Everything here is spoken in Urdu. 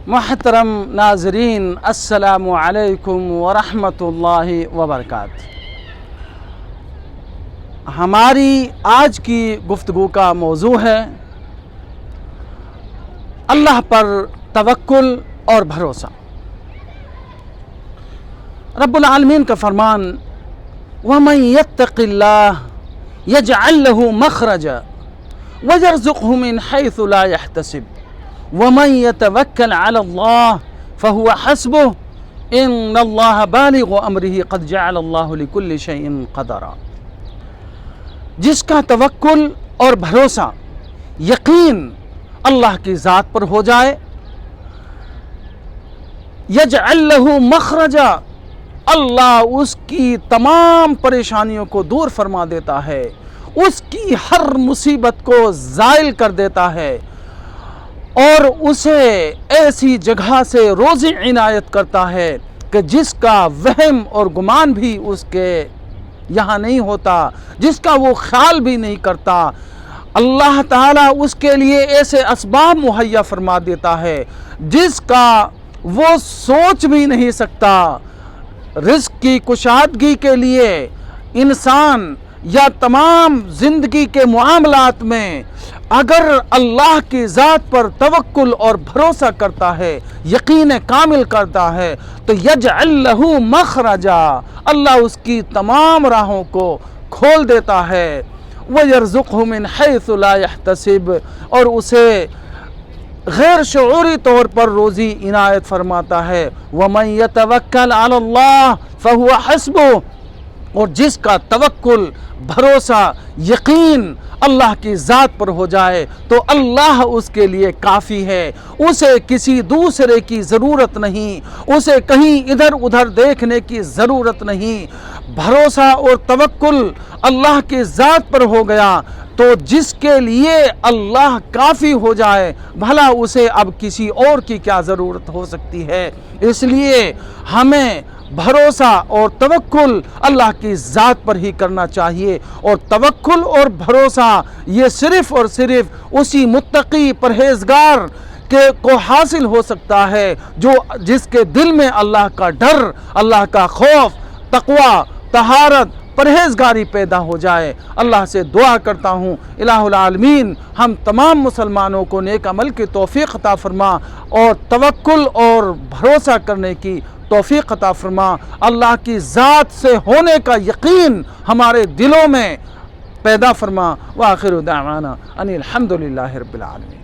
محترم ناظرین، السلام علیکم ورحمۃ اللہ وبرکاتہ۔ ہماری آج کی گفتگو کا موضوع ہے اللہ پر توکل اور بھروسہ۔ رب العالمین کا فرمان وَمَن يَتَّقِ اللَّهَ يَجْعَل لَّهُ مَخْرَجًا وَيَرْزُقْهُ مِنْ حَيْثُ لَا يَحْتَسِبُ وَمَن يَتَوَكَّلْ عَلَى اللَّهِ فَهُوَ حَسْبُهُ إِنَّ اللَّهَ بَالِغُ أَمْرِهِ قَدْ جَعَلَ اللَّهُ لِكُلِّ شَيْءٍ قَدْرًا۔ جس کا توکل اور بھروسہ، یقین اللہ کی ذات پر ہو جائے، یجعل لہ مخرجا، اللہ اس کی تمام پریشانیوں کو دور فرما دیتا ہے، اس کی ہر مصیبت کو زائل کر دیتا ہے اور اسے ایسی جگہ سے روزی عنایت کرتا ہے کہ جس کا وہم اور گمان بھی اس کے یہاں نہیں ہوتا، جس کا وہ خیال بھی نہیں کرتا۔ اللہ تعالیٰ اس کے لیے ایسے اسباب مہیا فرما دیتا ہے جس کا وہ سوچ بھی نہیں سکتا۔ رزق کی کشادگی کے لیے انسان یا تمام زندگی کے معاملات میں اگر اللہ کی ذات پر توکل اور بھروسہ کرتا ہے، یقین کامل کرتا ہے، تو یجعل لہ مخرجا، اللہ اس کی تمام راہوں کو کھول دیتا ہے، وَيَرْزُقْهُ مِنْ حَيْثُ لَا يَحْتَسِبُ، اور اسے غیر شعوری طور پر روزی عنایت فرماتا ہے۔ وَمَن يَتَوَكَّلْ عَلَى اللَّهِ فَهُوَ حَسْبُهُ، اور جس کا توکل، بھروسہ، یقین اللہ کی ذات پر ہو جائے تو اللہ اس کے لیے کافی ہے، اسے کسی دوسرے کی ضرورت نہیں، اسے کہیں ادھر ادھر دیکھنے کی ضرورت نہیں۔ بھروسہ اور توکل اللہ کی ذات پر ہو گیا تو جس کے لیے اللہ کافی ہو جائے، بھلا اسے اب کسی اور کی کیا ضرورت ہو سکتی ہے۔ اس لیے ہمیں بھروسہ اور توکل اللہ کی ذات پر ہی کرنا چاہیے، اور توکل اور بھروسہ یہ صرف اور صرف اسی متقی پرہیزگار کو حاصل ہو سکتا ہے جس کے دل میں اللہ کا ڈر، اللہ کا خوف، تقوی، طہارت، پرہیزگاری پیدا ہو جائے۔ اللہ سے دعا کرتا ہوں الہ العالمین ہم تمام مسلمانوں کو نیک عمل کی توفیق عطا فرما اور توکل اور بھروسہ کرنے کی توفیق عطا فرما۔ اللہ کی ذات سے ہونے کا یقین ہمارے دلوں میں پیدا فرما۔ وآخر دعوانا ان الحمد للہ رب العالمین۔